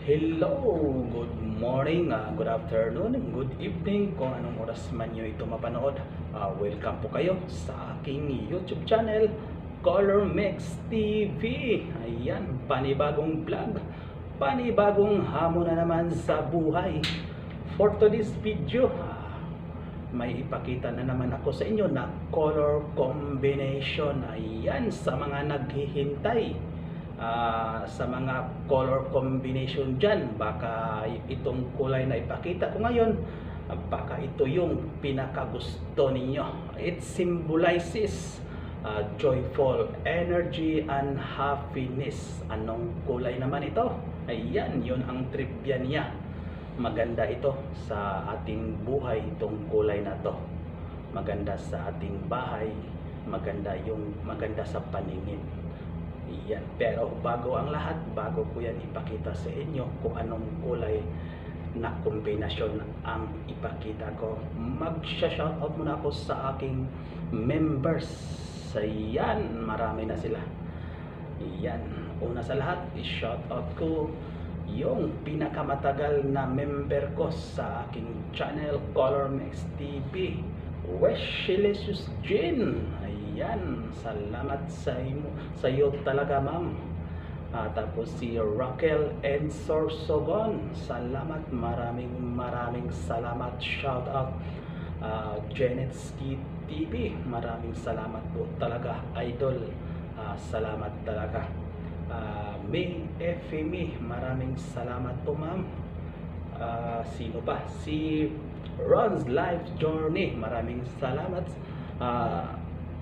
Hello, good morning, good afternoon, good evening, kung anong oras man nyo ito mapanood. Welcome po kayo sa aking YouTube channel, Color Mix TV. Ayan, panibagong vlog, panibagong hamon na naman sa buhay. For today's video, may ipakita na naman ako sa inyo na color combination. Ayan, sa mga naghihintay sa mga color combination dyan, baka itong kulay na ipakita ko ngayon, baka ito yung pinakagusto ninyo. It symbolizes joyful energy and happiness. Anong kulay naman ito? Ayan, yun ang trivia niya. Maganda ito sa ating buhay, itong kulay na to. Maganda sa ating bahay, maganda sa paningin. Yan. Pero bago ang lahat, bago ko yan ipakita sa inyo kung anong kulay na kombinasyon ang ipakita ko, mag-shoutout muna ako sa aking members. Yan, marami na sila. Yan, una sa lahat, i-shoutout ko yung pinakamatagal na member ko sa aking channel, Color Mix TV, Weshilicious Jean. Ayan, salamat sa iyo talaga, ma'am. Tapos si Raquel and Sorsogon, salamat, maraming salamat. Shout out Janetski TV, maraming salamat po talaga, idol. Salamat talaga. May FME, maraming salamat po, ma'am. Sino pa? Si Ron's Life Journey, maraming salamat.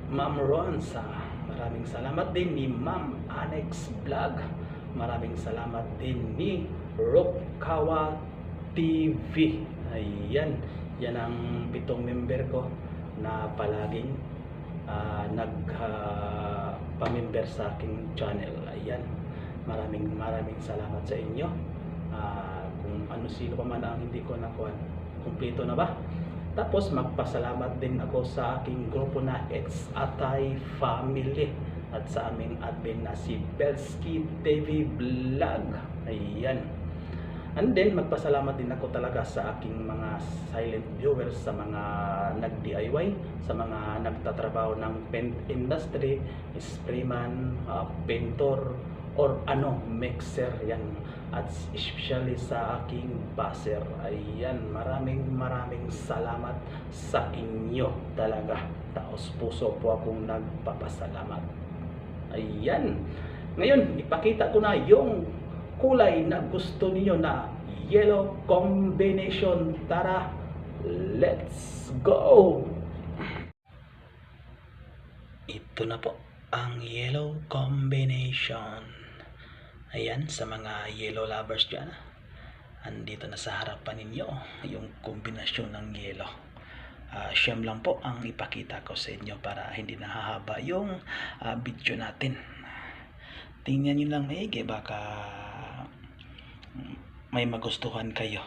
Ma'am Ron's, maraming salamat din ni Ma'am Annex Vlog, maraming salamat din ni Rokawa TV. Ayan, yan ang 7 member ko na palaging nagpa-member sa aking channel. Ayan, maraming salamat sa inyo. Kung sino pa man ang hindi ko nakuha, kumpleto na ba? Tapos magpasalamat din ako sa aking grupo na It's Atay Family at sa aming admin na si Belski TV Vlog. Ayan. And then magpasalamat din ako talaga sa aking mga silent viewers, sa mga nag-DIY, sa mga nagtatrabaho ng paint industry, sprayman, painter, or mixer yan, at especially sa aking buzzer. Ayan, maraming salamat sa inyo talaga. Taos puso po akong nagpapasalamat. Ayan, ngayon ipakita ko na yung kulay na gusto niyo na yellow combination. Tara, let's go. Ito na po ang yellow combination. Ayan, sa mga yellow lovers dyan, andito na sa harapan ninyo yung kombinasyon ng yellow. Siyam lang po ang ipakita ko sa inyo para hindi nahahaba yung video natin. Tingnan nyo lang maigi, baka may magustuhan kayo.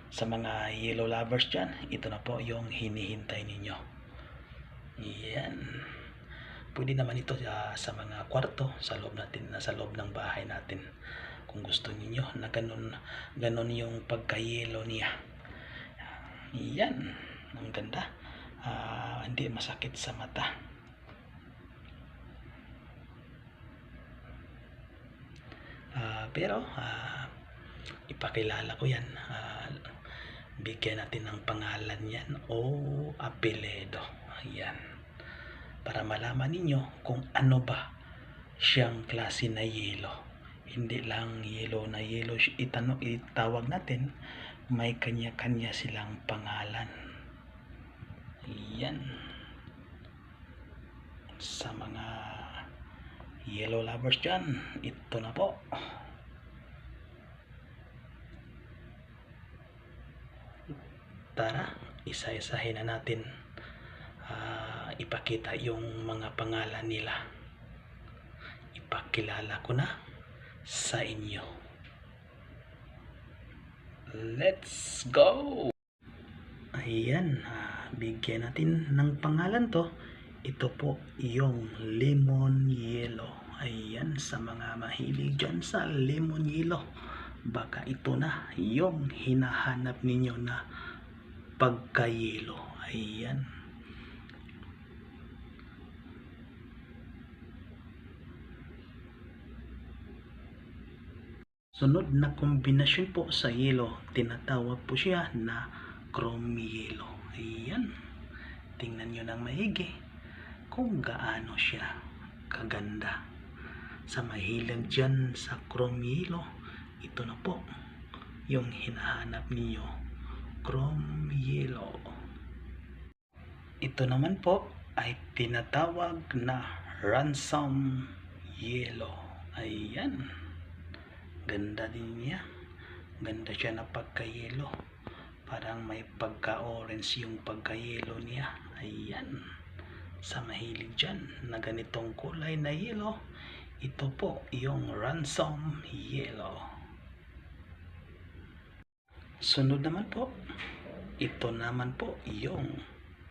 Sa mga yellow lovers dyan, ito na po yung hinihintay ninyo. Yan. Pwede naman ito sa mga kwarto, sa loob ng bahay natin. Kung gusto niyo na ganun yung pagka-yellow niya. Yan, ang ganda. Hindi masakit sa mata. Pero ipakilala ko yan. Bigyan natin ng pangalan yan o apelyido. Ayan, para malaman ninyo kung ano ba siyang klase na yelo. Hindi lang yelo na yelo itawag natin, may kanya-kanya silang pangalan. Yan, sa mga yellow lovers dyan, ito na po. Tara, isa-isahin na natin. Ipakita yung mga pangalan nila. Ipakilala ko na sa inyo. Let's go! Ayan, bigyan natin ng pangalan to. Ito po yung lemon yellow. Ayan, sa mga mahilig dyan sa lemon yellow, baka ito na yung hinahanap ninyo na pagkayelo. Ayan. Sunod na kombinasyon po sa yelo, tinatawag po siya na chrome yelo. Ayan. Tingnan nyo ng maigi kung gaano siya kaganda. Sa mahilig dyan sa chrome yelo, ito na po yung hinahanap niyo, chrome yelo. Ito naman po ay tinatawag na ransom yelo. Ayan. Ganda din niya. Ganda siya na pagkayelo. Parang may pagka-orange yung pagkayelo niya. Ayan. Sa mahilig dyan na ganitong kulay na yelo, ito po yung ransom yelo. Sunod naman po, ito naman po yung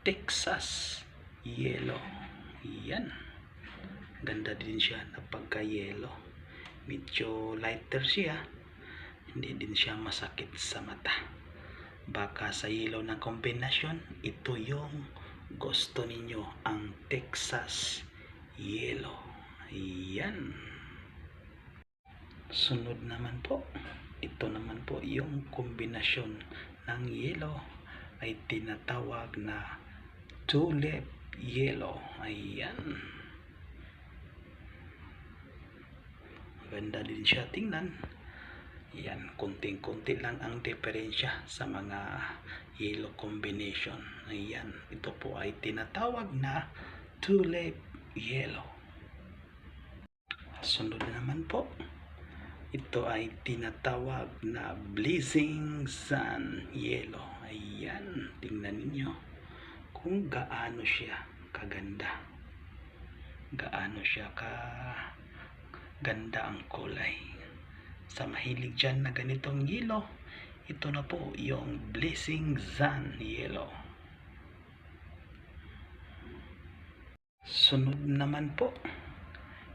Texas yelo. Ayan. Ganda din siya na pagkayelo. Medyo lighter siya, hindi din siya masakit sa mata. Baka sa yelo ng kombinasyon, ito yung gusto ninyo, ang Texas yelo. Ayan. Sunod naman po, ito naman po yung kombinasyon ng yelo ay tinatawag na tulip yelo. Ayan. Ganda din siya tingnan. Yan, kunting-kunti lang ang diferensya sa mga yellow combination. Ayan, ito po ay tinatawag na tulip yellow. Sunod naman po, ito ay tinatawag na blazing sun yellow. Ayan, tingnan ninyo kung gaano siya kaganda. Gaano siya ganda ang kulay. Sa mahilig dyan na ganitong yelo, ito na po yung blazing sun yelo. Sunod naman po,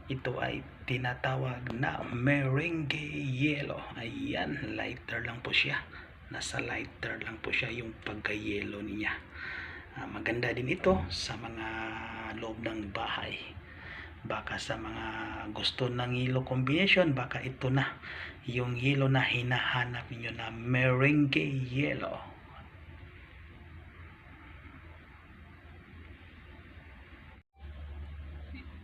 ito ay tinatawag na merengue yelo. Ayan, lighter lang po siya. Nasa lighter lang po siya yung pagka-yelo niya. Maganda din ito sa mga loob ng bahay. Baka sa mga gusto ng yelo combination, baka ito na yung yelo na hinahanap niyo na merengue yelo.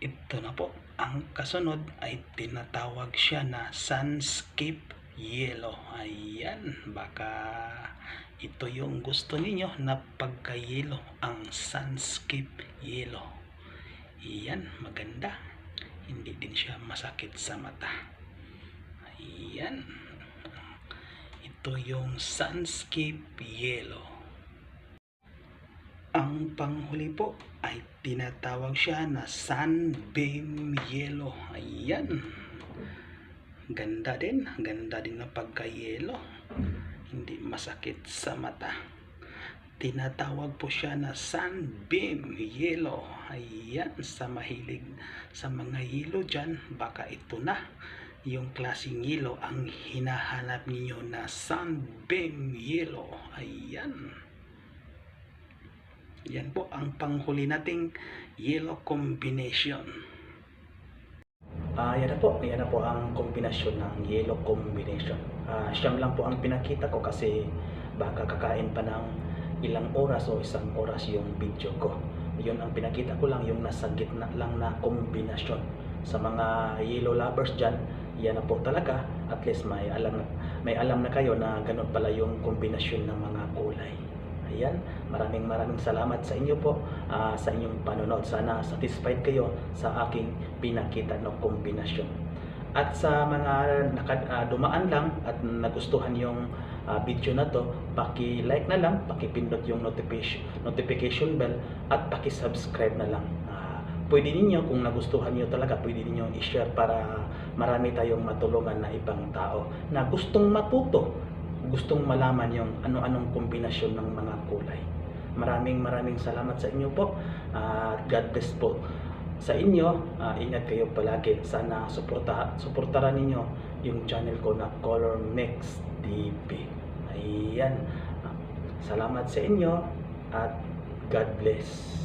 Ito na po, ang kasunod ay tinatawag siya na sunscape yelo. Ayan, baka ito yung gusto niyo na pagka-yelo, ang sunscape yelo. Ayan, maganda. Hindi din siya masakit sa mata. Ayan. Ito yung sunscape yelo. Ang panghuli po ay tinatawag siya na sunbeam yelo. Ayan. Ganda din. Ganda din na pagka-yelo. Hindi masakit sa mata. Tinatawag po siya na sunbeam yelo. Ayan, sa mahilig sa mga yelo dyan, baka ito na yung klaseng yelo ang hinahanap niyo na sunbeam yelo. Ayan. Yan po ang panghuli nating yelo combination. Yan na po ang kombinasyon ng yelo combination. Siyam lang po ang pinakita ko kasi baka kakain pa ng ilang oras o isang oras yung video ko. Yun ang pinakita ko lang, yung nasa gitna lang na kombinasyon. Sa mga yellow lovers dyan, yan na po talaga. At least may alam na kayo na ganun pala yung kombinasyon ng mga kulay. Ayan, maraming salamat sa inyo po, sa inyong panonood. Sana satisfied kayo sa aking pinakita ng kombinasyon. At sa mga dumaan lang at nagustuhan yung video na to, paki-like na lang, paki-pindot yung notification bell at paki-subscribe na lang. Pwede niyo, kung nagustuhan niyo talaga, pwede niyo i-share para marami tayong matulungan na ibang tao na gustong matuto, gustong malaman yung ano-anong kombinasyon ng mga kulay. Maraming salamat sa inyo po. God bless po sa inyo, ingat kayo palagi. Sana suportahan ninyo yung channel ko na Color Mix TV. Ayan. Salamat sa inyo at God bless.